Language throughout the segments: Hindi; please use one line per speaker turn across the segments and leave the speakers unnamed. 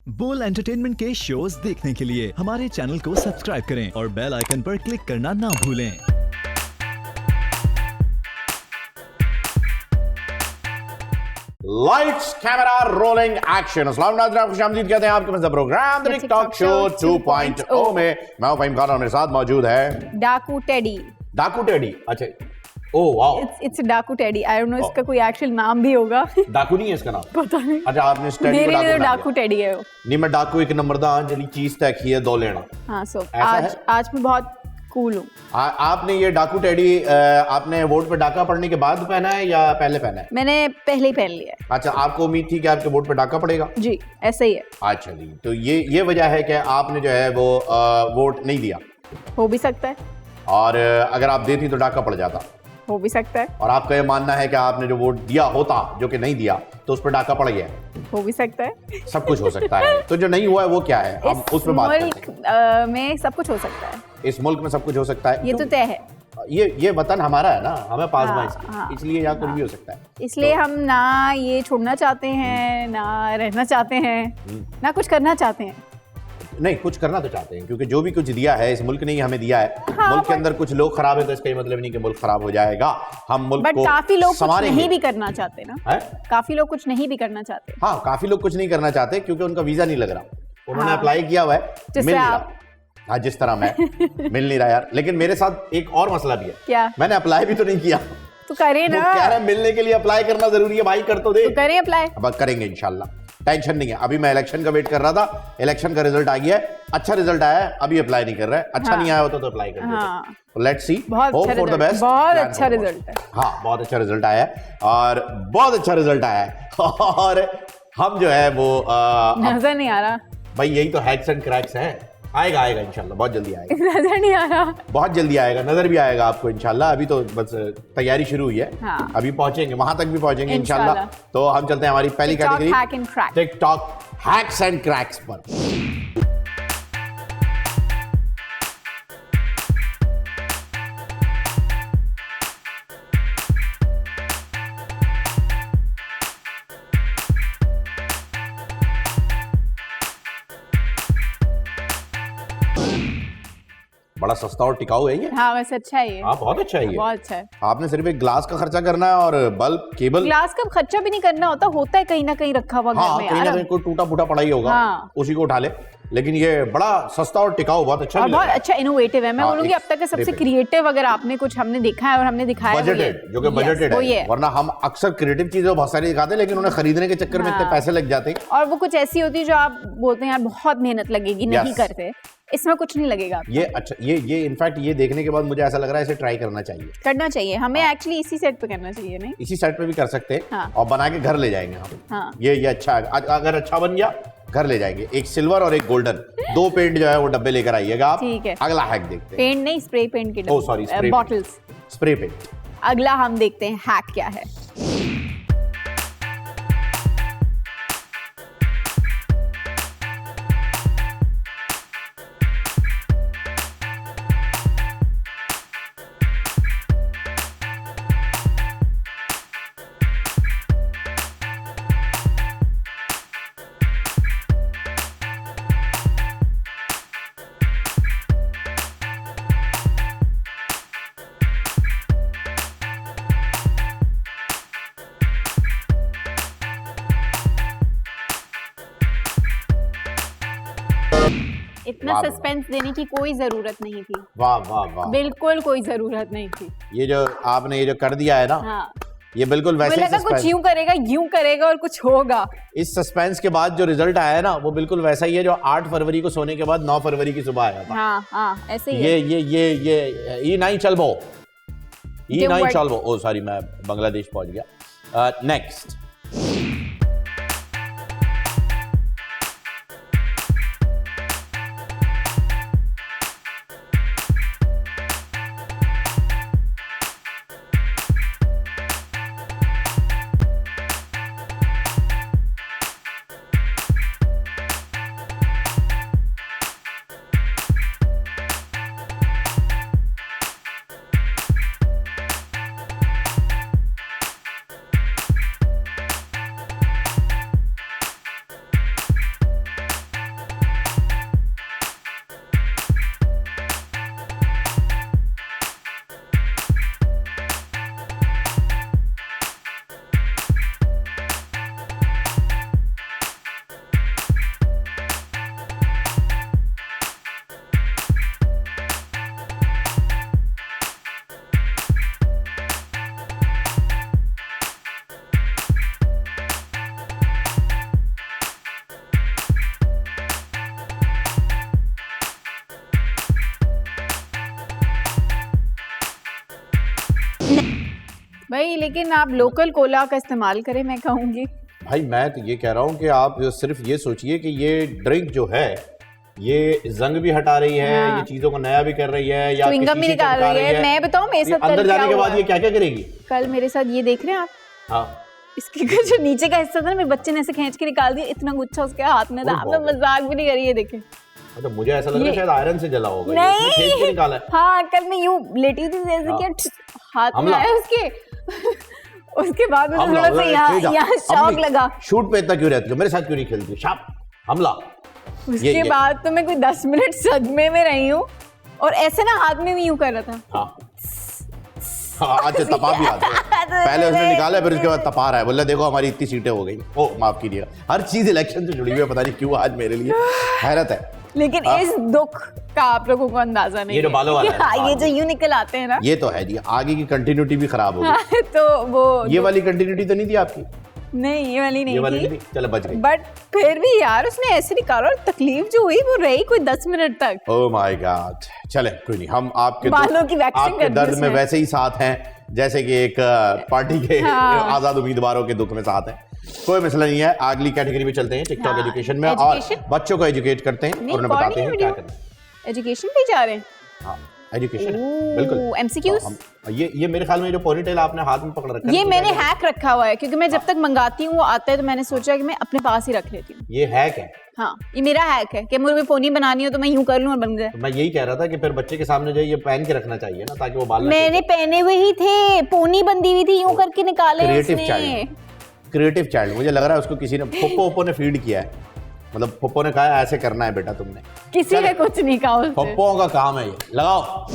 बोल एंटरटेनमेंट के शोज देखने के लिए हमारे चैनल को सब्सक्राइब करें और बेल आइकन पर क्लिक करना ना भूलें।
Lights camera rolling action. अस्सलाम वालेकुम, खुशामदीद कहते हैं आपके मज़े प्रोग्राम द टिकटॉक शो 2.0 में। मैं हूं फहीम खान और मेरे साथ मौजूद है
डाकू टेडी।
डाकू टेडी। अच्छा, ओह वाओ,
इट्स डाकू टेडी। आई डोंट नो इसका कोई एक्चुअल नाम भी होगा।
डाकू नहीं है इसका नाम?
पता नहीं।
अच्छा, आपने स्टडी
मेरे
को
लिए तो
डाकू
डाकू टेडी है वो।
नहीं, मैं डाकू एक नंबर दा जली चीज तक ही है दो लेना।
हाँ, सो
ऐसा
आज मैं बहुत कूल हूँ।
आपने ये डाकू टेडी आपने वोट पे डाका पड़ने के बाद पहना है या पहले पहना है?
मैंने पहले ही पहन लिया है।
अच्छा, आपको उम्मीद थी कि आपके वोट पे डाका पड़ेगा?
जी, ऐसा ही है।
अच्छा जी, तो ये वजह है कि आपने जो है वो वोट नहीं दिया।
हो भी सकता है।
और अगर आप देती तो डाका पड़ जाता।
हो भी सकता है।
और आपका ये मानना है कि आपने जो वोट दिया होता, जो कि नहीं दिया, तो उस पर डाका पड़ गया।
हो भी सकता है।
सब कुछ हो सकता है। तो जो नहीं हुआ है वो क्या है? हम उस पर बात करते हैं।
में सब कुछ हो सकता है।
इस मुल्क में सब कुछ हो सकता है,
ये तो तय है।
ये वतन हमारा है ना, हमें पास
हाँ,
इसकी,
हाँ,
इसलिए यहाँ कुछ भी हो सकता है।
इसलिए हम ना ये छोड़ना चाहते हैं, ना रहना चाहते हैं, ना कुछ करना चाहते हैं।
नहीं, कुछ करना तो चाहते हैं, क्योंकि जो भी कुछ दिया है इस मुल्क ने ही हमें दिया है।
हाँ,
मुल्क के अंदर कुछ लोग खराब है तो इसका ये मतलब नहीं कि मुल्क खराब हो जाएगा। हम मुल्क
बट
को
काफी लोग कुछ
संवारेंगे।
नहीं भी करना चाहते ना।
है?
काफी लोग कुछ नहीं भी करना चाहते।
हाँ, काफी लोग कुछ नहीं करना चाहते क्योंकि उनका वीजा नहीं लग रहा। उन्होंने
हाँ।
अप्लाई किया हुआ है, मिल नहीं
आप-
रहा। हाँ, जिस तरह मैं मिल नहीं रहा यार। लेकिन मेरे साथ एक और मसला भी है।
क्या?
मैंने अप्लाई भी तो नहीं किया।
तो करें
वो
ना।
कह रहे हैं मिलने के लिए अप्लाई करना जरूरी है भाई, कर तो दे।
तो करें अप्लाई।
अब करेंगे इंशाल्लाह, टेंशन नहीं है। अभी मैं इलेक्शन का वेट कर रहा था, इलेक्शन का रिजल्ट आ गया है, अच्छा रिजल्ट आया है, अभी अप्लाई नहीं कर रहे। अच्छा नहीं आया होता तो अप्लाई कर
हाँ।
देते। लेट्स सी,
बहुत
होप
अच्छा
फॉर द
रिजल्ट,
बेस्ट।
बहुत अच्छा रिजल्ट है।
हाँ, बहुत अच्छा रिजल्ट आया है और बहुत अच्छा रिजल्ट आया है। और हम जो है वो
नजर नहीं आ रहा।
भाई यही तो हैक्स एंड क्रैक्स है। आएगा इंशाल्लाह, बहुत जल्दी आएगा।
नजर नहीं आ रहा।
बहुत जल्दी आएगा, नजर भी आएगा आपको इंशाल्लाह। अभी तो बस तैयारी शुरू हुई है।
हाँ।
अभी पहुंचेंगे, वहां तक भी पहुंचेंगे इंशाल्लाह। तो हम चलते हैं हमारी पहली
TikTok
category,
hack and crack।
TikTok hacks and cracks पर। बड़ा सस्ता और टिकाऊ है ये।
हाँ, वैसे अच्छा है ये।
हाँ, बहुत अच्छा है ये।
बहुत अच्छा है।
आपने सिर्फ एक ग्लास का खर्चा करना है और बल्ब, केबल।
ग्लास का खर्चा भी नहीं करना होता है कहीं ना कहीं रखा हुआ घर
हाँ,
में
कहीं ना
यार।
कहीं कोई टूटा फूटा पड़ा ही होगा।
हाँ।
उसी को उठा ले। लेकिन ये बड़ा सस्ता और टिकाऊ, बहुत अच्छा
और
भी लग
बहुत
रहा है।
अच्छा इनोवेटिव है। मैं
हाँ,
बोलूंगी अब तक का सबसे
एक-
क्रिएटिव अगर आपने कुछ हमने देखा है और हमने दिखाया है, वो ये।
बजटेड, जो कि
Yes,
बजटेड
वो
है।
ये है।
वरना हम अक्सर क्रिएटिव चीजें बहुत सारी दिखाते हैं, लेकिन उन्हें खरीदने के चक्कर में इतने
हाँ।
पैसे लग जाते हैं।
और वो कुछ ऐसी होती है जो आप बोलते हैं यार बहुत मेहनत लगेगी, नहीं
Yes।
करते। इसमें कुछ नहीं लगेगा।
ये अच्छा, ये इनफैक्ट ये देखने के बाद मुझे ऐसा लग रहा है इसे ट्राई करना चाहिए।
करना चाहिए हमें, एक्चुअली इसी सेट पे करना चाहिए। नहीं,
इसी सेट पे भी कर सकते हैं।
हाँ।
और बना के घर ले जाएंगे हम।
हाँ।
ये अच्छा है। अगर अच्छा बन गया, घर ले जाएंगे। एक सिल्वर और एक गोल्डन, दो पेंट जो है वो डब्बे लेकर आइएगा आप।
ठीक है।
अगला हैक देखते हैं।
पेंट नहीं, स्प्रे पेंट के
oh sorry, spray
bottles.
Spray paint.
अगला हम देखते हैं हैक क्या है। इतना
वाह,
सस्पेंस देने की कोई जरूरत नहीं थी।
वाह वाह वाह।
बिल्कुल कोई जरूरत नहीं थी।
ये जो आपने ये जो कर दिया है ना,
हाँ,
ये बिल्कुल
मुझे
वैसे ही
लगा कुछ
सस्पेंस।
यूं करेगा और कुछ होगा।
इस सस्पेंस के बाद जो रिजल्ट आया है ना, वो बिल्कुल वैसा ही है जो 8 फरवरी को सोने के बाद 9 फरवरी की सुबह आया था।
हाँ हाँ, ऐसे ही
ये
है।
ये नहीं चल बो, ये
ये
नहीं
word-
चल बो। ओ सॉरी, मैं बांग्लादेश पहुंच गया। नेक्स्ट।
भाई लेकिन आप लोकल कोला का इस्तेमाल करें, मैं कहूँगी।
भाई मैं तो ये कह रहा हूँ कि आप सिर्फ ये सोचिए कि ये ड्रिंक जो है ये जंग भी हटा रही है,
हाँ।
ये चीजों को नया भी कर रही है, या
च्युइंगम भी निकाल रही है। मैं बताऊँ मेरे साथ
अंदर
कल
जाने
क्या
के
हुआ?
बाद ये क्या क्या करेगी?
कल मेरे साथ ये देख रहे हैं आप,
हाँ
इसके जो नीचे का हिस्सा था ना, मेरे बच्चे ने ऐसे खींच के निकाल दिया, इतना गुच्छा उसके हाथ में था। आपने मजाक भी नहीं करी है, देखे।
मतलब मुझे ऐसा लग रहा है शायद आयरन से जला होगा।
नहीं,
खींच के निकाला है।
हाँ कल मैं यूं लेटी थी जैसे कि हाथ में आया उसके उसके बाद मुझे थोड़ा सा यहाँ शॉक लगा।
शूट पे इतना क्यों रहती हो, मेरे साथ क्यों नहीं खेलती हो? शाप हमला।
उसके बाद तो मैं कोई 10 मिनट सदमे में रही हूँ, और ऐसे ना हाथ में भी यूं कर रहा था।
हाँ अच्छा, तपा भी आता है। पहले उसने निकाला, फिर उसके बाद तपा रहा है, बोला देखो हमारी इतनी सीटें हो गई। ओ माफ कीजिएगा, हर चीज इलेक्शन से जुड़ी हुई है, पता नहीं क्यों आज मेरे लिए हैरत है।
लेकिन इस दुख का आप लोगों को अंदाजा नहीं
ये जो बालों वाला है,
हाँ, ये जो यूं निकल आते हैं ना,
ये तो है जी, आगे की कंटिन्यूटी भी खराब हो गई।
तो वो
ये वाली कंटिन्यूटी तो नहीं थी आपकी?
नहीं, ये वाली नहीं
ये वाली
थी।
नहीं थी, चलो बच गई।
बट फिर भी यार उसने ऐसे निकाला, और तकलीफ जो हुई वो रही कोई 10 मिनट तक।
ओह माय गॉड, चले कोई नहीं, हम आपके
बालों की वैक्सिंग
आपके
कर दी
दर्द में
उसने।
वैसे ही साथ हैं जैसे कि एक पार्टी के
हाँ।
आजाद उम्मीदवारों के दुख में साथ हैं। कोई मसला नहीं है, अगली कैटेगरी में चलते हैं, टिकटॉक
हाँ,
एजुकेशन में, और
education?
बच्चों को एजुकेट करते हैं और उन्हें बताते हैं क्या करना है।
एजुकेशन पे जा रहे हैं।
हाँ एजुकेशन
ओह,
बिल्कुल।
MCQs?
ये मेरे ख्याल में जो पोनीटेल आपने हाथ में पकड़ रखा है,
ये
तो
मैंने
क्या
हैक रखा हुआ है, क्योंकि मैं जब तक मंगाती हूँ वो आता है, तो मैंने सोचा कि मैं अपने पास ही रख लेती हूँ।
ये हैक है?
हाँ, ये मेरा हैक है कि मुझे पोनी बनानी हो तो मैं यूं कर लूं और बन जाए।
तो मैं यही कह रहा था कि फिर बच्चे के सामने जो है ये पहन के रखना चाहिए ना, ताकि वो बाल ना
मैंने पहने हुए ही थे, पोनी बंदी हुई थी, यूं करके निकाले
क्रिएटिव
उसने।
Child, creative child. मुझे लग रहा है उसको किसी ने पप्पो ने फीड किया है, मतलब पप्पो ने कहा ऐसे करना है बेटा तुमने।
किसी ने कुछ नहीं कहा उससे।
पप्पों का काम है ये, लगाओ।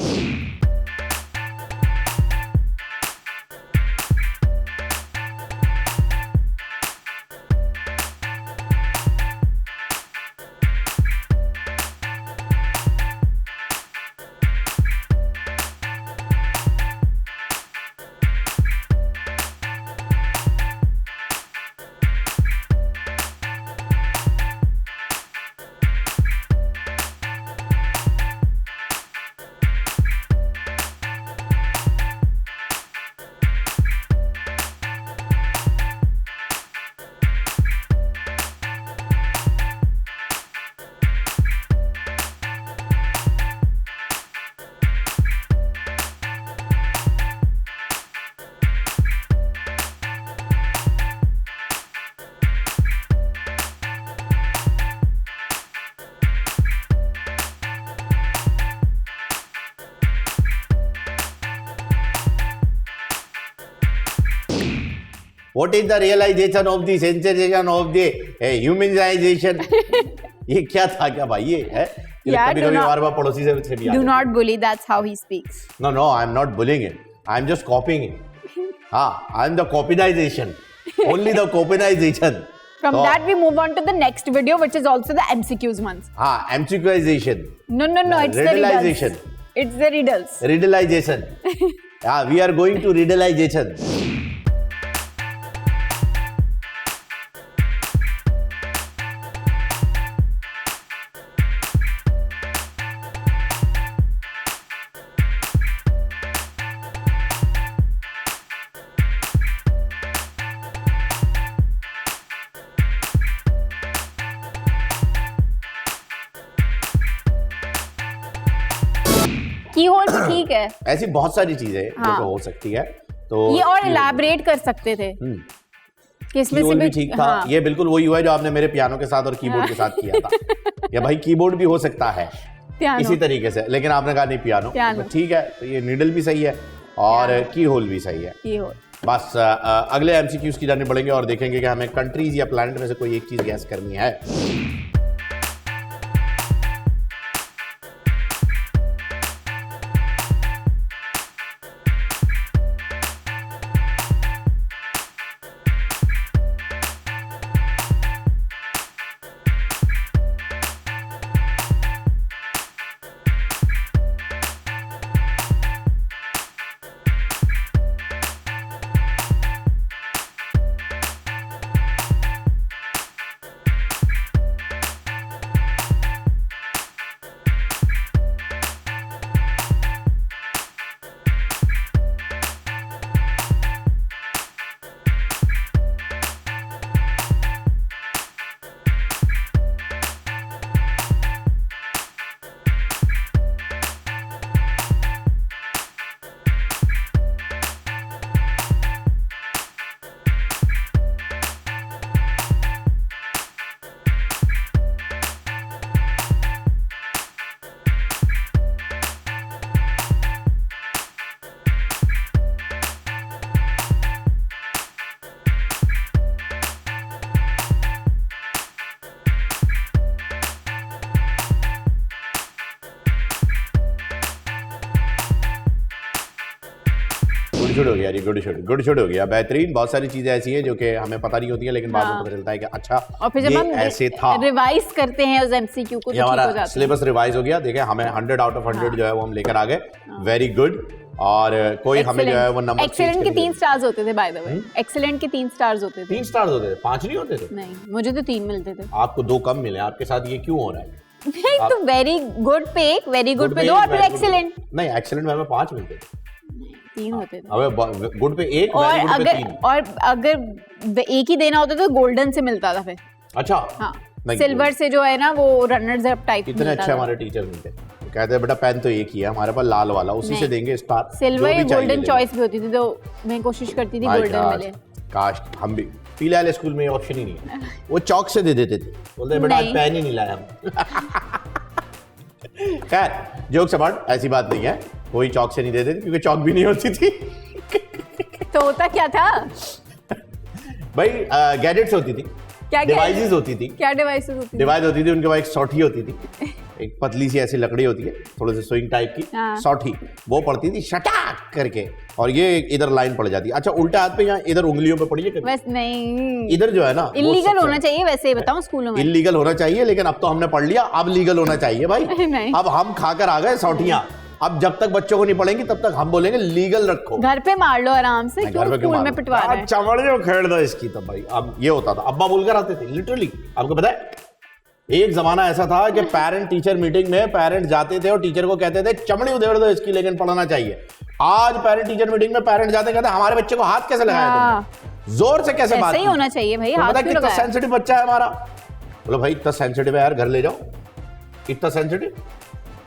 What is the realization of the sensation of the humanization? ये क्या था क्या भाई, ये है
यार,
कभी-कभी बार-बार पड़ोसी से भी
Do not bully, that's how he speaks.
No, I'm not bullying it. I'm just copying it. हाँ, I'm the copyization. Only the copyization.
From that we move on to the next video, which is also the MCQs ones.
हाँ, MCQization.
No, it's the
Riddleization.
riddles. It's the riddles.
Riddleization. Yeah, we are going to riddleization.
की होल ठीक है,
ऐसी बहुत सारी चीजें
हाँ।
जो हो सकती है, तो
ये और इलाबरेट कर सकते थे कि इसमें से
कीबोर्ड भी
भी
ठीक था।
हाँ।
ये बिल्कुल वही हुआ है जो आपने मेरे पियानो के साथ और कीबोर्ड के साथ किया था। या भाई कीबोर्ड भी हो सकता है
पियानो।
इसी तरीके से, लेकिन आपने कहा नहीं पियानो,
पियानो।
तो ठीक है, तो ये नीडल भी सही है और की होल भी सही है।
की होल।
बस अगले एमसीक्यूज की जाने पड़ेंगे और देखेंगे कि हमें कंट्रीज या प्लैनेट में से कोई एक चीज गैस करनी है। गुड हो गया यार, ये गुड शूट हो गया, बेहतरीन। बहुत सारी चीजें ऐसी हैं जो कि हमें पता नहीं होती है, लेकिन बाद में पता चलता है कि अच्छा
और फिर जब
ये
हम
ऐसे था।
रिवाइज करते हैं उस एमसीक्यू को तो
ये
ठीक हो
हमारा
जाता है।
सिलेबस रिवाइज हो गया, देखिए हमें 100 आउट ऑफ 100 जो है वो हम लेकर आ गए, वेरी गुड। और कोई हमें जो है वो नंबर
एक्सीलेंट के 3 स्टार्स होते थे बाय द वे, एक्सीलेंट के 3 स्टार्स होते थे।
3 स्टार्स होते थे, 5 नहीं होते थे?
नहीं, मुझे तो 3 मिलते थे।
आपको 2 कम मिले, आपके साथ ये क्यों हो रहा है?
नहीं तो वेरी गुड पे 1, वेरी गुड पे 2 और फिर एक्सीलेंट।
नहीं, एक्सीलेंट में हमें 5 मिलते थे,
3 होते थे।
अबे गुड पे 1,
और
वेरी गुड पे 3।
और अगर एक ही देना होता तो गोल्डन से मिलता था फिर।
अच्छा
हाँ,
नहीं,
सिल्वर से जो है ना वो रनर्स अप टाइप
इतने अच्छे हमारे टीचर मिलते, कहते हैं बेटा पेन तो एक ही है हमारे पास, लाल वाला, उसी से देंगे स्टार।
सिल्वर या गोल्डन चॉइस भी होती थी, तो मैं कोशिश करती थी गोल्डन मिले।
काश हम भी, पीले वाले स्कूल में ऑप्शन ही नहीं है, वो चौक से दे देते थे, बोलते बेटा आज पेन ही नहीं लाया हम। खैर जोक्स अपार्ट, ऐसी बात नहीं है, कोई चौक से नहीं देते थे क्योंकि चौक भी नहीं होती थी।
तो होता क्या था
भाई? गैजेट्स होती थी,
क्या
डिवाइसेस होती थी,
क्या डिवाइसेस होती थी?
डिवाइस होती थी, उनके पास एक सौठी होती थी, एक पतली सी ऐसी लकड़ी होती है, थोड़े से स्विंग टाइप की सौठी, वो पड़ती थी शटाक करके, और ये इधर लाइन पड़ जाती है। अच्छा उल्टा हाथ पे यहाँ इधर उंगलियों पे पड़ी है
बस नहीं,
इधर जो है ना
इलीगल होना चाहिए वैसे ही बताऊं स्कूलों में।
इलीगल होना चाहिए, लेकिन अब तो हमने पढ़ लिया, अब लीगल होना चाहिए भाई।
नहीं।
अब हम खाकर आ गए सौठियां, अब जब तक बच्चों को नहीं पढ़ेंगी तब तक हम बोलेंगे लीगल रखो।
घर पे मार लो आराम से, क्यों स्कूल में पिटवा रहे हैं?
चमड़ियों खेड़ दो इसकी। तो भाई अब ये होता था, अब्बा बोलकर आते थे लिटरली। आपको पता है एक जमाना ऐसा था कि पेरेंट टीचर मीटिंग में पेरेंट्स जाते थे और टीचर को कहते थे चमड़ी उधेड़ दो इसकी, लेकिन पढ़ना चाहिए। आज पेरेंट टीचर मीटिंग में पेरेंट जाते कहते हमारे बच्चे को हाथ कैसे लगाया तुमने, जोर से कैसे बात
ऐसे ही होना चाहिए भाई, हाथ क्यों लगाया?
सेंसिटिव बच्चा है हमारा। बोलो भाई इतना सेंसिटिव है यार, घर ले जाओ, इतना सेंसिटिव।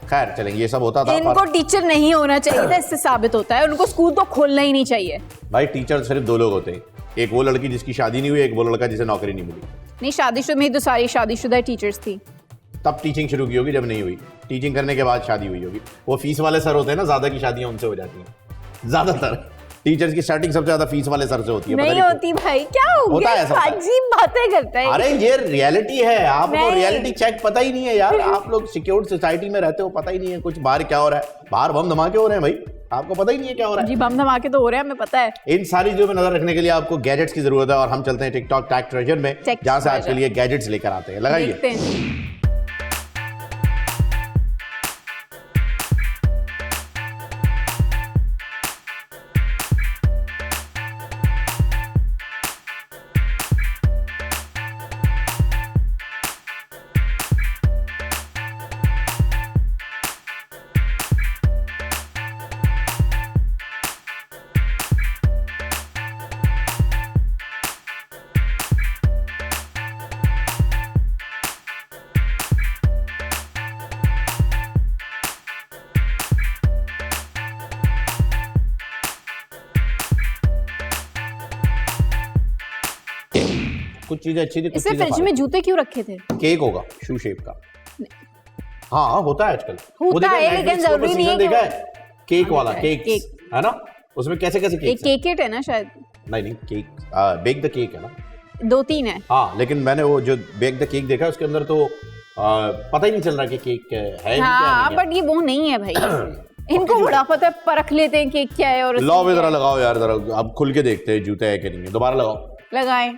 खैर चलेंगे, ये सब होता था।
इनको टीचर नहीं होना चाहिए था, इससे साबित होता है उनको स्कूल तो खोलना ही नहीं चाहिए।
भाई टीचर सिर्फ 2 लोग होते हैं, एक वो लड़की जिसकी शादी नहीं हुई, एक वो लड़का जिसे नौकरी नहीं मिली।
नहीं, शादीशुदा में तो सारी शादीशुदा टीचर्स थी।
तब टीचिंग शुरू की होगी जब नहीं हुई, टीचिंग करने के बाद शादी हुई होगी। वो फीस वाले सर होते हैं ना, ज्यादा की शादियां उनसे हो जाती हैं। ज्यादातर टीचर्स की स्टार्टिंग सबसे ज्यादा फीस वाले सर से होती है।
नहीं होती भाई, क्या हो गया? अजीब बातें करता है।
अरे ये रियलिटी है, आपको रियलिटी चेक पता ही नहीं है यार। आप लोग सिक्योर सोसाइटी में रहते हो, पता ही नहीं है कुछ बाहर क्या हो रहा है। बाहर बम धमाके हो रहे हैं भाई, आपको पता ही नहीं है क्या हो रहा है।
जी बम धमाके तो हो रहे हैं, हमें पता है।
इन सारी चीजों पर नजर रखने के लिए आपको गैजेट्स की जरूरत है, और हम चलते हैं टिकटॉक टैग ट्रेजर में, जहां से आज के लिए गैजेट्स लेकर आते हैं। लगाइए। कुछ चीजें अच्छी थी, कुछ
इससे फ्रिज में जूते क्यों रखे थे?
केक होगा शू शेप का। हाँ होता है आजकल,
होता है लेकिन जरूरी नहीं है।
देखा है केक वाला, केक है ना, उसमें कैसे कैसे केक,
एक केकेट है ना शायद।
नहीं केक, बेक द केक है ना,
2-3 है।
हाँ लेकिन मैंने वो जो बेक द केक देखा उसके अंदर तो पता ही नहीं चल रहा कि केक है।
हाँ बट ये वो नहीं है भाई। इनको बड़ा पता है, परख लेते हैं केक क्या है। और
लाओ जरा लगाओ यार, जरा अब खुल के देखते हैं जूते है कि नहीं है। दोबारा लगाओ,
लगाएं।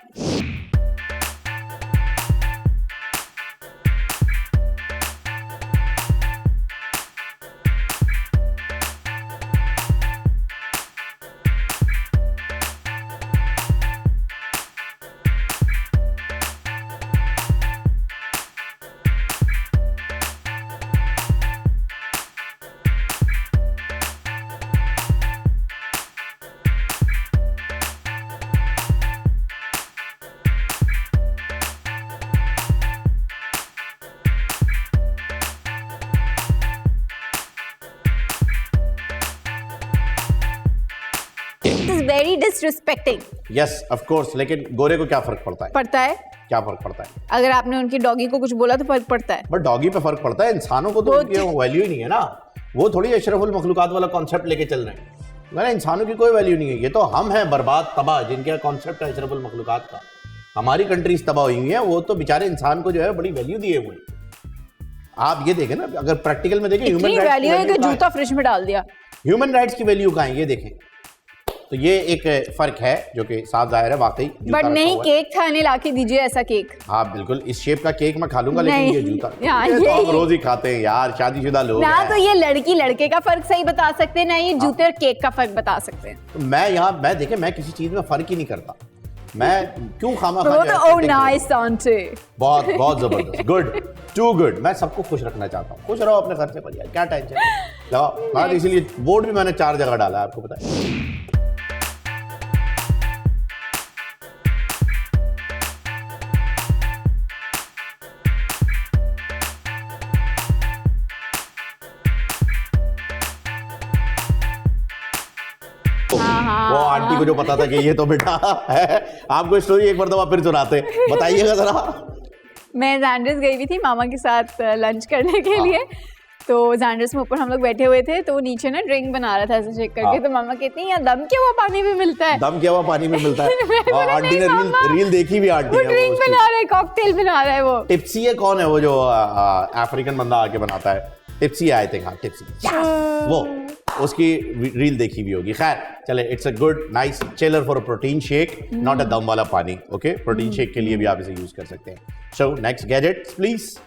Very disrespecting.
Yes, of course, लेकिन गोरे को क्या फर्क पड़ता है?
पड़ता है।
क्या फर्क पड़ता है?
अगर आपने उनकी डॉगी को कुछ बोला तो फर्क पड़ता है।
बट डॉगी पे फर्क पड़ता है, इंसानों को तो उनकी वैल्यू ही नहीं है ना। वो थोड़ी अशरफुल मखलूकात वाला कॉन्सेप्ट लेके चल रहे हैं। मैंने इंसानों की कोई वैल्यू नहीं है, ये तो हम हैं बर्बाद तबाह, जिनका कॉन्सेप्ट है अशरफुल मखलूकात का। हमारी कंट्रीज तबाह हुई हुई है, वो तो बेचारे इंसान को जो है बड़ी वैल्यू दिए हुए हैं। आप ये देखें ना, अगर प्रैक्टिकल में देखें ह्यूमन राइट्स की वैल्यू
जूता फ्रिज में डाल दिया।
ह्यूमन राइट्स की वैल्यू कहाँ है ये देखें। तो ये एक फर्क है जो कि साफ जाहिर है वाकई जूता
बट
रखा
नहीं,
हुआ है।
केक खाने लाके दीजिए ऐसा केक।
हाँ बिल्कुल, इस शेप का केक मैं खा लूंगा, लेकिन
नहीं,
ये जूता
यार,
ये तो हम
ये-
रोज ही खाते हैं यार, शादीशुदा लोग
ना
हैं।
तो ये लड़की लड़के का फर्क सही बता सकते हैं, ना ये जूते और केक का फर्क बता सकते हैं।
तो मैं देखे, मैं किसी चीज में फर्क ही नहीं करता, मैं क्यों खामा
तो
खा
वो
जाए
तो ओ
करने के लिए?
Nice aunty.
बहुत बहुत जबरदस्त, गुड टू गुड। मैं सबको खुश रखना चाहता हूँ, खुश रहो अपने खर्चे पर यार, क्या टेंशन लगाओ बात। इसीलिए बोर्ड भी मैंने 4 जगह डाला है, आपको पता है।
हाँ,
वो आंटी को जो पता था कि ये तो बेटा है, आपको स्टोरी एक बार दफा फिर सुनाते, बताइएगा जरा।
मैं जैंडर्स गई हुई थी मामा के साथ लंच करने के लिए। तो जैंडर्स में ऊपर हम लोग बैठे हुए थे, तो वो नीचे ना ड्रिंक बना रहा था ऐसे चेक करके।
हाँ।
तो मामा कहती हैं, यार दम क्या हुआ पानी में मिलता है?
दम क्या हुआ पानी में मिलता है?
मैं बोला,
आंटी
नहीं
ने
मामा,
रील देखी भी, आंटी
वो
ने
ड्रिंक
उसकी।
बना रहा है, कॉकटेल बना रहा है वो।
टिप्सी है, कौन है वो जो अफ्रीकन बंदा आके बनाता है? टिप्सी आई थिंक, हाँ टिप्सी, वो उसकी रील देखी भी होगी। खैर चले, it's a good nice chiller for a protein shake, not a दम वाला पानी। ओके, प्रोटीन शेक के लिए भी आप इसे यूज कर सकते हैं। So next gadget please.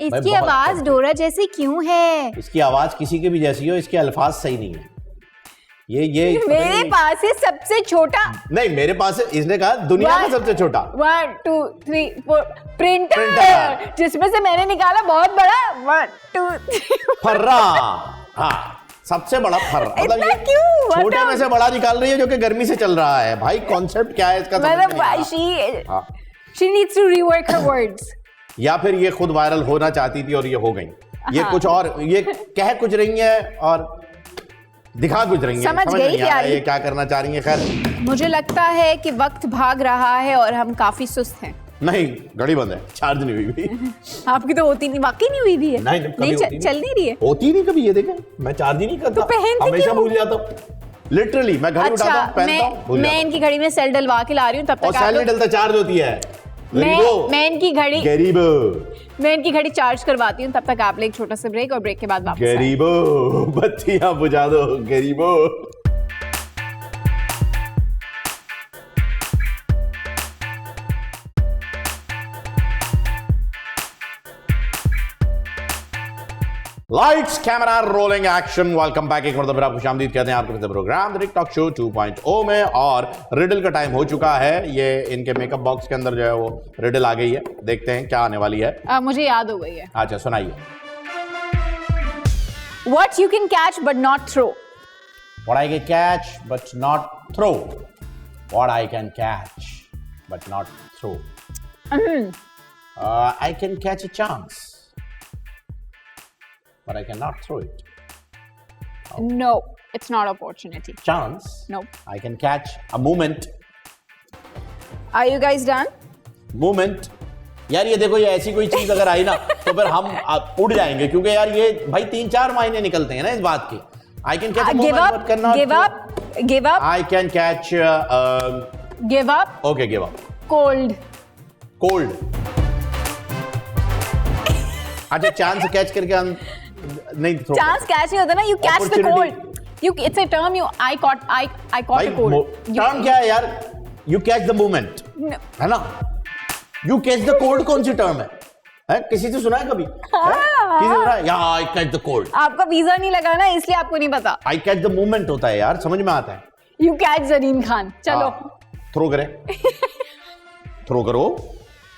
इसकी
बहुत
आवाज डोरा जैसी क्यों है?
इसकी आवाज किसी के भी जैसी हो, इसके अल्फाज सही नहीं है। ये
मेरे पास है सबसे छोटा।
नहीं, मेरे पास है, इसने कहा दुनिया का सबसे छोटा।
1 2 3 4 प्रिंटर,
प्रिंटर।
जिसमें से मैंने निकाला बहुत बड़ा 1 2 3
फर्रा, हाँ सबसे बड़ा फर्रा।
इतना
ये
क्यों?
छोटे
मतलब-
में से बड़ा निकाल रही है जो कि गर्मी से चल रहा है। भाई कॉन्सेप्ट क्या है इसका? समझ में नहीं आ रहा। हाँ।
she needs to rework her words।
या फिर ये खुद वायरल होना चाहती थी और ये हो गई। ये
हाँ।
कुछ और, ये कह कुछ रही है और दिखा कुछ रही है।
समझ गई
नहीं आ रहा
प्यारी।
ये क्या करना चाह रही है। खैर
मुझे लगता है कि वक्त भाग रहा है और हम काफी सुस्त हैं।
नहीं, घड़ी बंद है, चार्ज नहीं हुई भी।
आपकी तो होती नहीं, वाकई नहीं हुई भी है।
नहीं, कभी होती नहीं।
चल नहीं रही है।
होती नहीं कभी, ये देखें मैं चार्ज ही नहीं करता,
तो पहनती
हमेशा
क्यों?
भूल जाता हूँ। लिटरली मैं घड़ी उठाता हूँ, पहनता हूँ, भूल
मैं
जाता हूँ।
इनकी घड़ी में सेल डलवा के ला रही हूँ, तब
और
तक आप
सेल नहीं
लोग-
डलता, चार्ज होती है। गरीबो,
मैं इनकी घड़ी
गरीबो,
मैं इनकी घड़ी चार्ज करवाती हूँ, तब तक आप ले एक छोटा सा ब्रेक, और ब्रेक के बाद वापस आएं।
गरीबो बत्तियां बुझा दो गरीबो। Lights camera rolling action. Welcome back, एक बार फिर आपको खुशामदीद कहते हैं आपके प्रोग्राम द टॉक शो 2.0 में। और रिडल का टाइम हो चुका है। ये इनके मेकअप बॉक्स के अंदर जो है वो रिडल आ गई है, देखते हैं क्या आने वाली है।
मुझे याद हो गई है।
अच्छा सुनाइए।
What you can catch but not throw।
What I can catch but not throw. What I can catch but not throw. I can catch a chance, but I cannot throw it.
No, it's not opportunity।
Chance?
No।
I can catch a moment.
Are you guys done?
Moment. यार ये देखो, ये ऐसी कोई चीज अगर आई ना तो फिर हम उड़ जाएंगे, क्योंकि यार ये भाई 3-4 मायने निकलते हैं ना इस बात के। I can catch a
Give
moment
up,
but cannot
give
throw.
up, give up,
I can catch
give up,
okay, give up.
cold।
Cold. अच्छा, चांस कैच करके हम नहीं थ्रो।
Chance catch नहीं होता ना, you catch the
Opportunity.
cold। It's a term you I caught
भाई
the cold।
टर्म क्या है यार? You catch the moment,
No।
है ना? यू कैच द कोल्ड कौन सी टर्म है? किसी से सुना है कभी? किसी से सुना है? या आई कैच द कोल्ड।
आपका वीजा नहीं लगा ना, इसलिए आपको नहीं पता।
आई कैच द मोमेंट होता है यार, समझ में आता है।
You catch Zareen Khan. चलो।
थ्रो करें। थ्रो करो,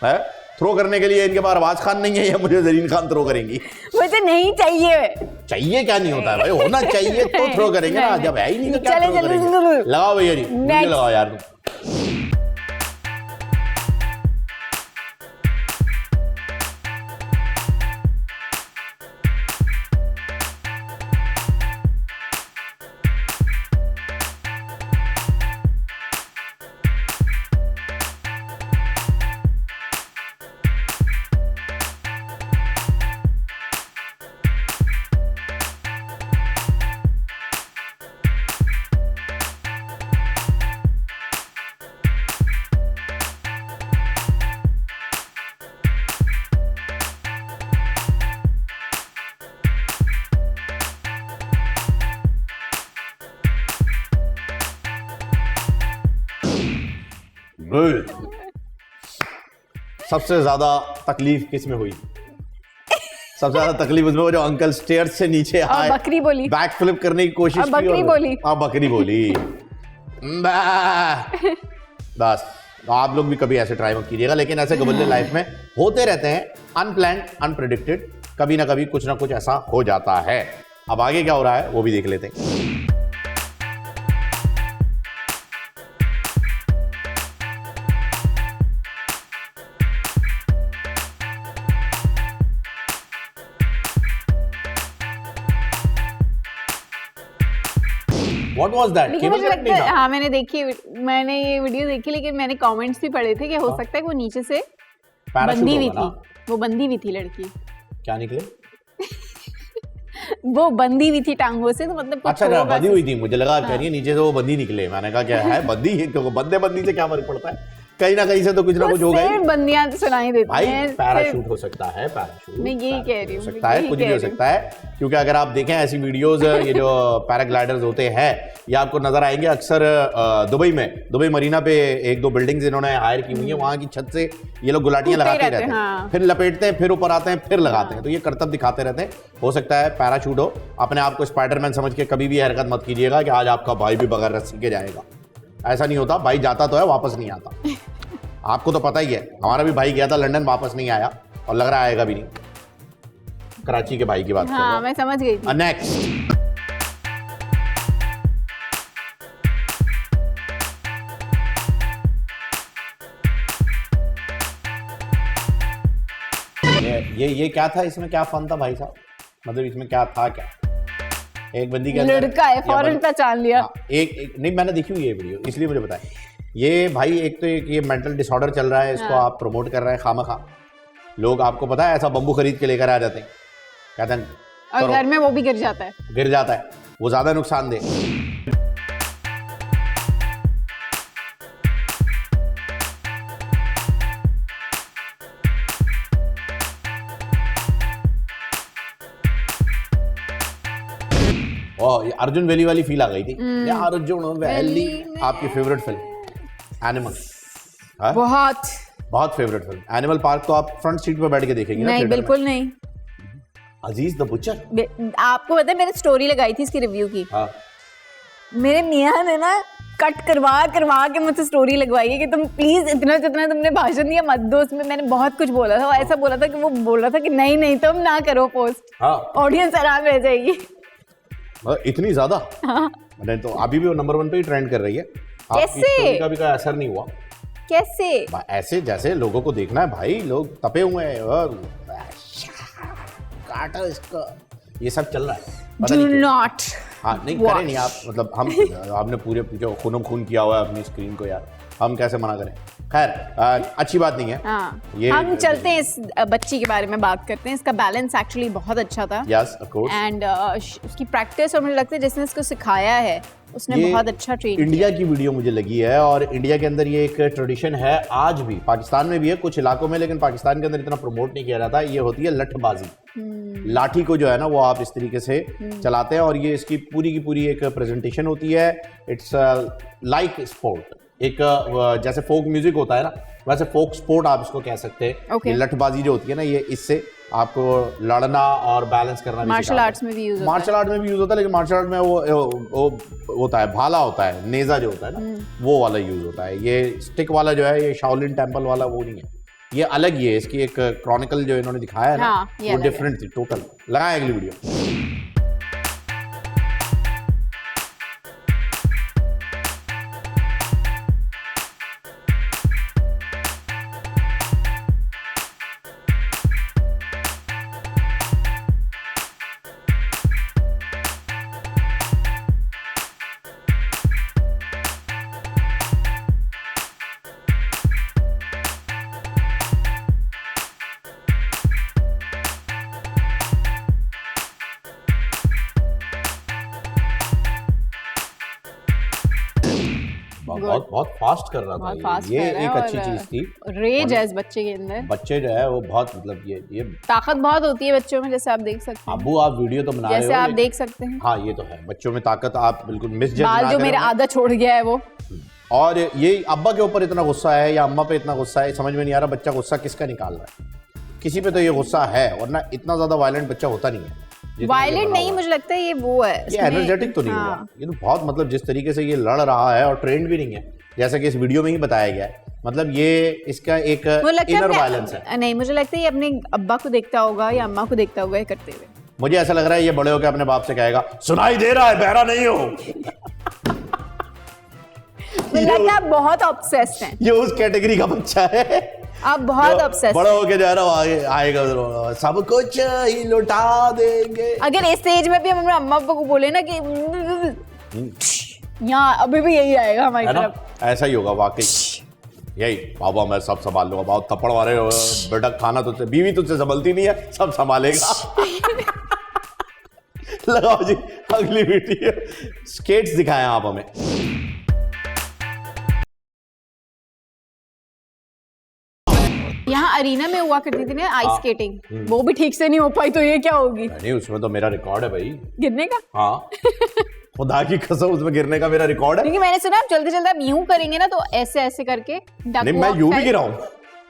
है? थ्रो करने के लिए इनके पास आवाज खान नहीं है, या मुझे जरीन खान थ्रो करेंगी?
मुझे नहीं चाहिए।
चाहिए क्या नहीं होता है भाई, होना चाहिए तो थ्रो करेंगे ना। जब है ही नहीं तो क्या
चले,
थ्रो
चले,
करेंगे?
चले।
लगाओ भैया जी, मुझे
Next।
लगाओ यार तुम। गुड। सबसे ज्यादा तकलीफ किस में हुई? सबसे ज्यादा तकलीफ उसमें वो जो अंकल स्टेयर्स से नीचे आए,
बकरी बोली,
बैक फ्लिप करने की कोशिश की,
बकरी बोली,
बकरी बोली। बस आप लोग भी कभी ऐसे ट्राई मत कीजिएगा, लेकिन ऐसे गबल्ले लाइफ में होते रहते हैं, अनप्लान्ड, अनप्रेडिक्टेड, कभी ना कभी कुछ ना कुछ ऐसा हो जाता है। अब आगे क्या हो रहा है वो भी देख लेते हैं। What was that?
लेकिन मुझे लगता है, हाँ मैंने ये वीडियो देखी, लेकिन मैंने कमेंट्स भी पढ़े थे कि हो सकता है वो नीचे से बंधी हुई थी, वो बंधी हुई थी लड़की।
क्या निकले?
वो बंधी हुई थी टांगों से, तो मतलब
अच्छा बंधी हुई थी, मुझे लगा कह रही है नीचे से वो बंधी निकले। मैंने कहा क्या है बंधी है, क्योंकि बंदी से क्या फर्क पड़ता है, कहीं ना कहीं से तो कुछ ना कुछ होगा ही।
बंदियां तो सुनाई देती हैं।
पैराशूट हो सकता है, पैराशूट
मैं यही कह रही हूँ,
सकता है, कुछ भी हो सकता है, क्योंकि अगर आप देखें ऐसी वीडियोस, ये जो पैराग्लाइडर्स होते हैं ये आपको नजर आएंगे अक्सर दुबई मरीना पे। एक दो बिल्डिंग्स इन्होंने हायर की हुई है, वहां की छत से ये लोग गुलाटियां लगाते रहते हैं,
हाँ।
फिर लपेटते हैं, फिर ऊपर आते हैं, फिर लगाते हैं, तो ये करतब दिखाते रहते हैं। हो सकता है पैराशूट हो। अपने आप को स्पाइडरमैन समझ के कभी भी हरकत मत कीजिएगा कि आज आपका भाई भी बगैर रस्सी के जाएगा। ऐसा नहीं होता, भाई जाता तो है, वापस नहीं आता। आपको तो पता ही है, हमारा भी भाई गया था लंदन, वापस नहीं आया, और लग रहा आएगा भी नहीं। कराची के भाई की बात कर रहा हूं।
मैं समझ गई थी।
नेक्स्ट, ये क्या था, इसमें क्या फन था भाई साहब? मतलब इसमें क्या था, क्या एक बंदी के
लड़का है, फौरन पहचान लिया।
एक नहीं, मैंने देखी हुई है वीडियो, इसलिए मुझे पता है। ये भाई एक तो ये मेंटल डिसऑर्डर चल रहा है, इसको आप प्रमोट कर रहे हैं खामखा। लोग, आपको पता है, ऐसा बम्बू खरीद के लेकर आ जाते हैं, कहते हैं
और घर में वो भी गिर जाता है,
वो ज्यादा नुकसानदेह। ये अर्जुन वैली वाली फील आ गई थी। या अर्जुन वैली, आपकी फेवरेट फिल्म एनिमल? बहुत फेवरेट फिल्म एनिमल। पार्क तो आप फ्रंट सीट पे बैठ के देखेंगे?
नहीं, बिल्कुल नहीं।
अजीज द बुचर,
आपको पता है मैंने स्टोरी लगाई थी इसकी रिव्यू की।
हाँ।
मेरे मियां ने ना कट करवा के मुझसे स्टोरी लगवाई है कि तुम प्लीज इतना जितना तुमने भाषण दिया मत दो उसमें। मैंने बहुत कुछ बोला था, ऐसा बोला था कि वो बोल रहा था कि नहीं तुम ना करो पोस्ट, ऑडियंस आराम रह जाएगी।
इतनी ज्यादा? हाँ। तो अभी भी वो नंबर 1 पे ही ट्रेंड कर रही है।
कैसे?
का भी कोई असर नहीं हुआ?
कैसे?
ऐसे जैसे लोगों को देखना है भाई, लोग तपे हुए हैं और काटा इसका, ये सब चल रहा है।
Do not
हाँ, नहीं करें नहीं आप, मतलब हम आपने पूरे जो खून किया हुआ है अपनी स्क्रीन को यार, हम कैसे मना करें? खैर, अच्छी बात नहीं है।
हाँ, हम चलते हैं इस बच्ची के बारे में बात करते हैं। इसका बैलेंस एक्चुअली बहुत अच्छा था।
Yes, of course.
एंड उसकी प्रैक्टिस, और मुझे लगता है जिसने इसको सिखाया है उसने बहुत अच्छा ट्रेन किया।
इंडिया की वीडियो मुझे लगी है, और इंडिया के अंदर ये एक ट्रेडिशन है, आज भी पाकिस्तान में भी है कुछ इलाकों में, लेकिन पाकिस्तान के अंदर इतना प्रमोट नहीं किया जाता। ये होती है लठबाजी। लाठी को जो है ना वो आप इस तरीके से चलाते हैं, और ये इसकी पूरी की पूरी एक प्रेजेंटेशन होती है। इट्स लाइक स्पोर्ट, एक जैसे फोक म्यूजिक होता है ना, वैसे फोक स्पोर्ट आप इसको कह सकते हैं। ये लठबाजी जो होती है ना, ये इससे आपको लड़ना और बैलेंस करना।
मार्शल आर्ट्स में भी यूज होता है।
मार्शल आर्ट में भी यूज होता है, लेकिन मार्शल आर्ट में वो होता है, भाला होता है, नेजा जो होता है ना, वो वाला यूज होता है। ये स्टिक वाला जो है, ये शाओलिन टेम्पल वाला वो नहीं है, ये अलग ही है। इसकी एक क्रॉनिकल जो इन्होंने दिखाया है ना, वो डिफरेंट थी टोटल। लगाएं अगली वीडियो। बहुत फास्ट कर रहा था ये एक अच्छी चीज थी।
रेज है इस बच्चे के अंदर।
बच्चे जो है वो बहुत, मतलब ये
ताकत बहुत होती है बच्चों में, जैसे आप देख सकते हैं।
अबू आप वीडियो तो बना रहे हो,
जैसे आप देख सकते हैं।
हाँ, ये तो है, बच्चों में ताकत आप बिल्कुल मिस जज
बाल जो मेरा आधा छोड़ गया है वो
और ये अब्बा के ऊपर इतना गुस्सा है या अम्मा पे इतना गुस्सा है, समझ में नहीं आ रहा बच्चा गुस्सा किसका निकाल रहा है। किसी पे तो ये गुस्सा है, वरना इतना ज्यादा वायलेंट बच्चा होता नहीं है।
वायलेंट नहीं, मुझे लगता है ये वो है,
ये एनर्जेटिक तो नहीं हुआ, ये तो बहुत मतलब जिस तरीके से ये लड़ रहा है और ट्रेंड भी नहीं है, जैसा कि इस वीडियो में ही बताया गया है, मतलब ये इसका एक इनर वायलेंस है।
नहीं, मुझे लगता है ये अपने अब्बा को देखता होगा या अम्मा को देखता होगा ये करते हुए।
मुझे ऐसा लग रहा है ये बड़े होकर अपने बाप से कहेगा सुनाई दे रहा है, बहरा नहीं हो।
मुझे लगता है बहुत ऑब्सेस्ड हैं।
ये उस कैटेगरी का बच्चा है,
आप बहुत ऑब्सेस्ड।
बड़ा होके जा रहा हूँ, आएगा सब कुछ ही लुटा देंगे।
अगर इस स्टेज में भी हम अपने अम्मा अब्बा को बोले ना कि यहाँ अभी भी यही आएगा हमारी तरफ,
ऐसा ही होगा वाकई। यही बाबा मैं सब संभाल लूंगा, बहुत थप्पड़ मारे बेटा, खाना तुझसे, बीवी तुझसे संभलती नहीं है, सब संभालेगा। लगाओ जी अगली वीडियो। स्केट्स दिखाएं आप हमें।
यहाँ अरीना में हुआ करती थी ना आइस स्केटिंग, वो भी ठीक से नहीं हो पाई, तो ये क्या होगी?
नहीं, उसमें तो मेरा रिकॉर्ड है भाई,
गिरने का।
हाँ खुदा की कसम, उसमें गिरने का मेरा रिकॉर्ड है।
क्योंकि मैंने सुना आप चलते चलते आप यूं करेंगे ना तो ऐसे ऐसे करके
नहीं, मैं यूं भी गिरा हूं,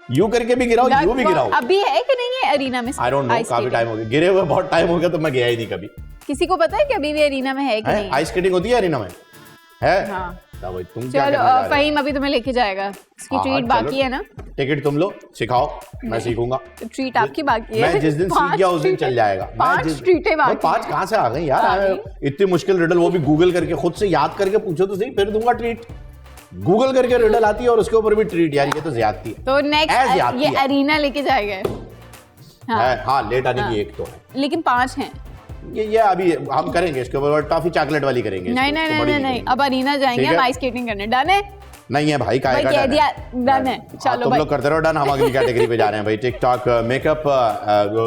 यूं करके भी गिरा हूं, यूं भी गिरा हूं।
अभी है कि नहीं है अरीना में?
आई डोंट नो, काफी टाइम हो गया गिरे हुए, बहुत टाइम हो गया, तो मैं गया ही नहीं कभी।
किसी को पता है कि अभी भी अरीना में है कि नहीं?
आइस स्केटिंग होती है अरीना में? है?
हाँ।
भाई तुम क्या करने
चलो
जा रहे हो?
फहीम अभी तुम्हें लेके जाएगा, इसकी
हाँ,
ट्रीट बाकी है ना?
टिकट तुम लो, सिखाओ, मैं सीखूंगा।
ट्रीट आपकी बाकी है।
मैं जिस दिन सीख गया उस दिन चल जाएगा।
5 ट्रीटें बाकी।
5 कहाँ से आ गई यार? इतनी मुश्किल रिडल, वो भी गूगल करके, खुद से याद करके पूछो तो सही, फिर दूंगा ट्रीट। गूगल करके रिडल आती है और उसके ऊपर भी ट्रीट, यार ये तो ज्यादती है।
तो नेक्स्ट ये अरीना लेके जाएगा।
हाँ, लेट आने की एक तो है,
लेकिन 5 हैं।
ये अभी हम करेंगे इसके ऊपर, टॉफी चॉकलेट वाली करेंगे।
नहीं, अब अरीना जाएंगे हम आइस स्केटिंग करने। डन है?
नहीं है भाई,
भाई कह दिया डन है। चलो
तुम लोग करते रहो डन, हम अगली कैटेगरी पे जा रहे हैं भाई। टिकटॉक मेकअप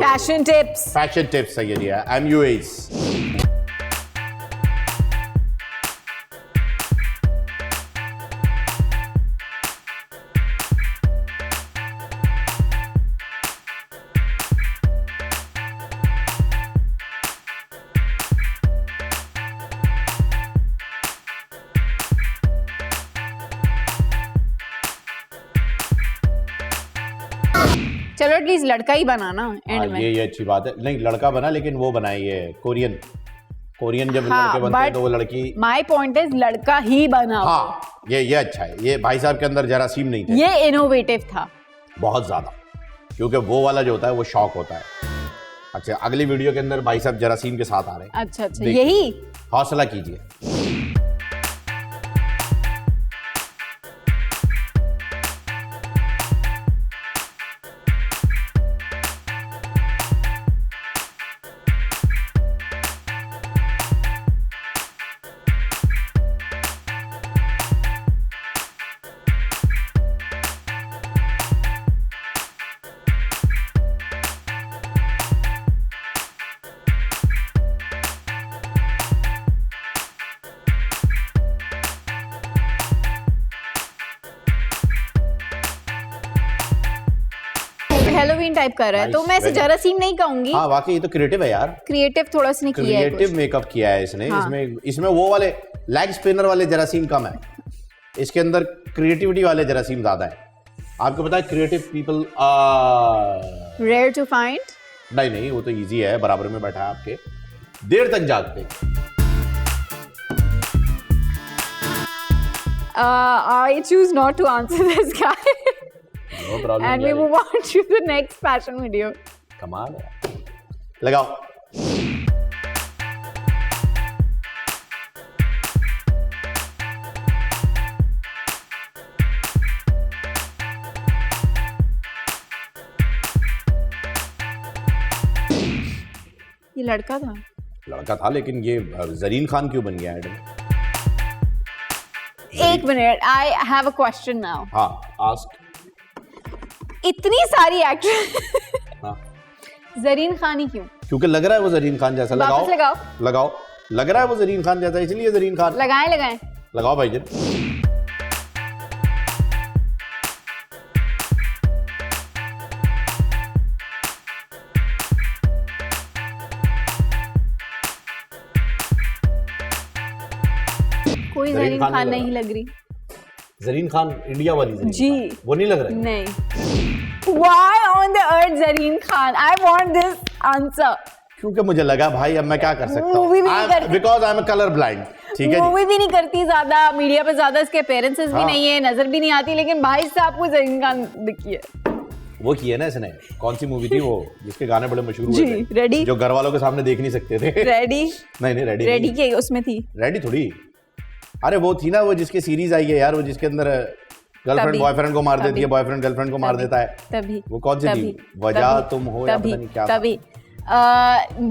फैशन टिप्स
सही है जी, MUAs।
चलो एटलीस्ट लड़का ही बनाना एंड में।
ये अच्छी बात है। नहीं, लड़का बना, लेकिन वो बनाए ये कोरियन जब लड़के बनते हैं तो वो लड़की।
माय पॉइंट इज लड़का ही बना।
हाँ, ये अच्छा है। ये भाई साहब के अंदर जरासीम नहीं थे,
ये इनोवेटिव था बहुत
ज्यादा, क्योंकि वो वाला जो होता है वो शौक होता है। अच्छा, अगली वीडियो के अंदर भाई साहब जरासीम के साथ आ रहे हैं।
अच्छा, यही
हौसला कीजिए।
हेलोवीन टाइप कर रहा है, तो मैं इसे जरासीम नहीं कहूंगी।
हाँ, वाकई ये तो क्रिएटिव है यार।
क्रिएटिव थोड़ा सा किया है,
क्रिएटिव मेकअप किया है इसने। हाँ। इसमें वो वाले लेग स्पिनर वाले जरासीम कम है, इसके अंदर क्रिएटिविटी वाले जरासीम ज्यादा है। आपको पता है creative people
rare to find.
नहीं, वो तो इजी है, बराबर में बैठा है आपके, देर तक जागते।
I choose not to answer this guy.
No problem.
And we move on to the next fashion video.
कमाल है। लगाओ।
ये लड़का था,
लेकिन ये जरीन खान क्यों बन गया ऐड में?
एक minute, I have a question now.
हाँ, आस्क।
इतनी सारी एक्ट्रेस
हाँ,
जरीन खान ही क्यों?
क्योंकि लग रहा है वो जरीन खान जैसा। लगाओ। लग रहा है वो जरीन खान जैसा, इसलिए जरीन खान।
लगाएं।
लगाओ भाई जन।
कोई जरीन खान नहीं लग रही।
जरीन खान इंडिया वाली जरीन
जी।
खान, वो नहीं लग रहा है?
नहीं। Why on the earth Zareen Khan? I want this answer.
क्योंकि मुझे लगा भाई अब मैं क्या कर सकता
Movie भी नहीं करती।
Because I am colour blind, ठीक है जी।
मूवी भी नहीं करती ज्यादा, मीडिया पे ज्यादा इसके अपीयरेंसेस भी
हाँ।
नहीं है, नजर भी नहीं आती, लेकिन भाई साहब को जरीन खान दिखी है।
वो की है ना इसने, कौन सी मूवी थी वो जिसके गाने बड़े मशहूर हुए
जी,
थे,
रेडी।
जो घर वालों के सामने देख नहीं सकते थे।
रेडी।
नहीं रेडी
रेडी के उसमें थी।
रेडी थोड़ी, अरे वो थी ना, वो जिसके सीरीज आई है यार, वो जिसके अंदर गर्लफ्रेंड
तभी,
बॉयफ्रेंड को मार देती है,
तभी,
बॉयफ्रेंड गर्लफ्रेंड को मार
तभी,
देता है।
तभी
वो कौन सी थी? वजह तुम हो या पता नहीं क्या था।
तभी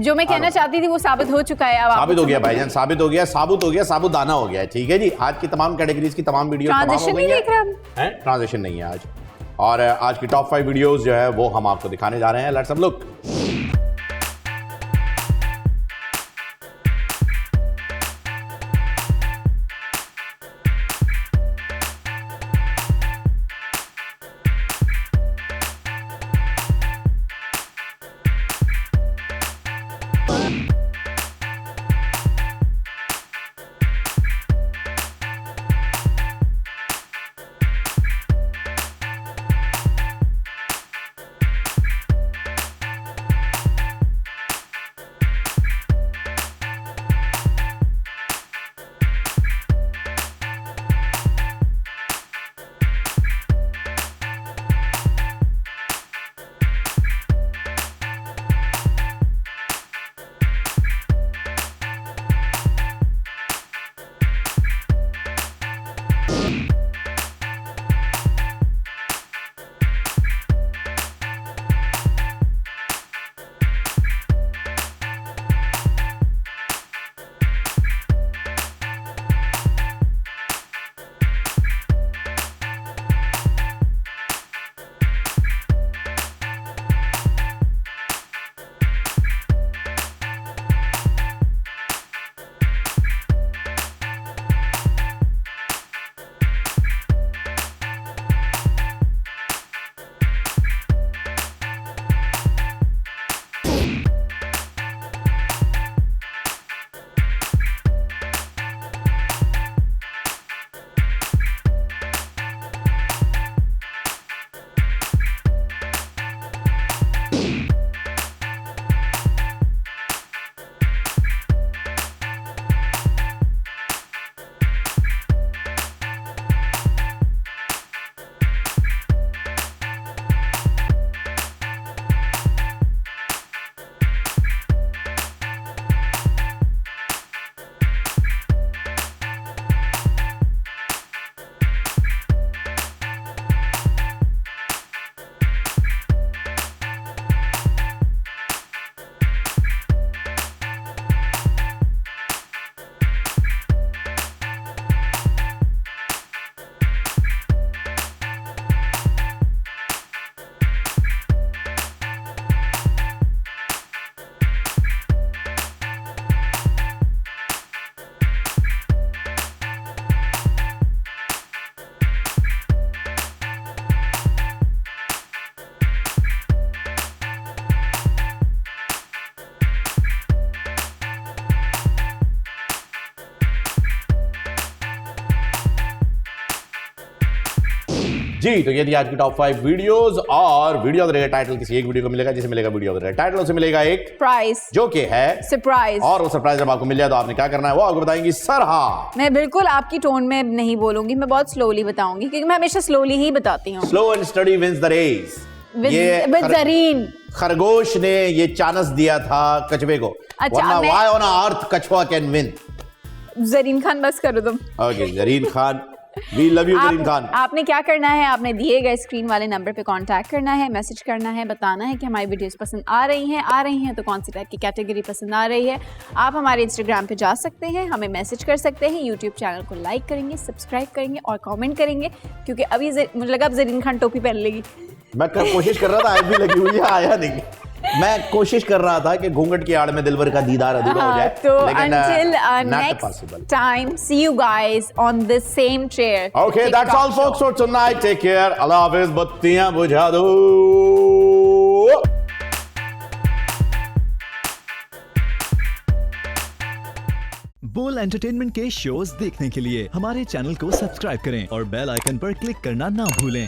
जो मैं कहना चाहती थी वो साबित हो चुका है। अब आप
साबित हो गया भाईजान, साबित हो गया, साबुत हो गया, साबुदाना हो गया है, ठीक है जी। आज की तमाम कैटेगरीज की तमाम वीडियो
ट्रांजिशन नहीं देख रहे हम।
ट्रांजिशन नहीं है आज, और आज की टॉप 5 वीडियोस जो है वो हम आपको दिखाने जा रहे हैं। Let's have look. जी तो ये थी आज की टॉप 5 वीडियोस, और वीडियो ऑफ द टाइटल किसी एक वीडियो को मिलेगा, जिसे मिलेगा वीडियो ऑफ द टाइटल, उसे मिलेगा एक
प्राइस,
जो कि है
सरप्राइज।
और वो सरप्राइज जब आपको मिल जाए तो आपने क्या करना है वो आपको बताएंगी सरहा।
मैं बिल्कुल आपकी टोन में नहीं बोलूंगी, मैं बहुत स्लोली बताऊंगी, क्योंकि मैं हमेशा स्लोली ही बताती हूँ।
Slow and steady wins the race.
With Zareen
खरगोश ने ये चांस दिया था कछुए को,
अच्छा,
वरना व्हाई ऑन अर्थ कछुआ कैन विन।
जरीन खान बस करो तुम।
Okay Zareen Khan, we love you Zareen Khan.
आपने क्या करना है, आपने दिए गए स्क्रीन वाले नंबर पे कांटेक्ट करना है, मैसेज करना है, बताना है कि हमारी वीडियोस पसंद आ रही हैं तो कौन सी टाइप की कैटेगरी पसंद आ रही है। आप हमारे इंस्टाग्राम पे जा सकते हैं, हमें मैसेज कर सकते हैं, यूट्यूब चैनल को लाइक करेंगे, सब्सक्राइब करेंगे और कमेंट करेंगे, क्योंकि अभी मुझे लगा अब जरीन खान टोपी पहन लेगी।
मैं कोशिश कर रहा था, आज भी लगी हुई है, आया नहीं। मैं कोशिश कर रहा था कि घूंघट की आड़ में दिलबर का दीदार अधूरा हो जाए,
तो
लेकिन
until
not
next
possible.
time, see you guys on the same chair.
Okay, that's
TikTok
all folks for tonight. Take care. Allah Hafiz. बत्तियां बुझा दो।
बोला फुल एंटरटेनमेंट के शोज देखने के लिए हमारे चैनल को सब्सक्राइब करें और बेल आइकन पर क्लिक करना ना भूलें।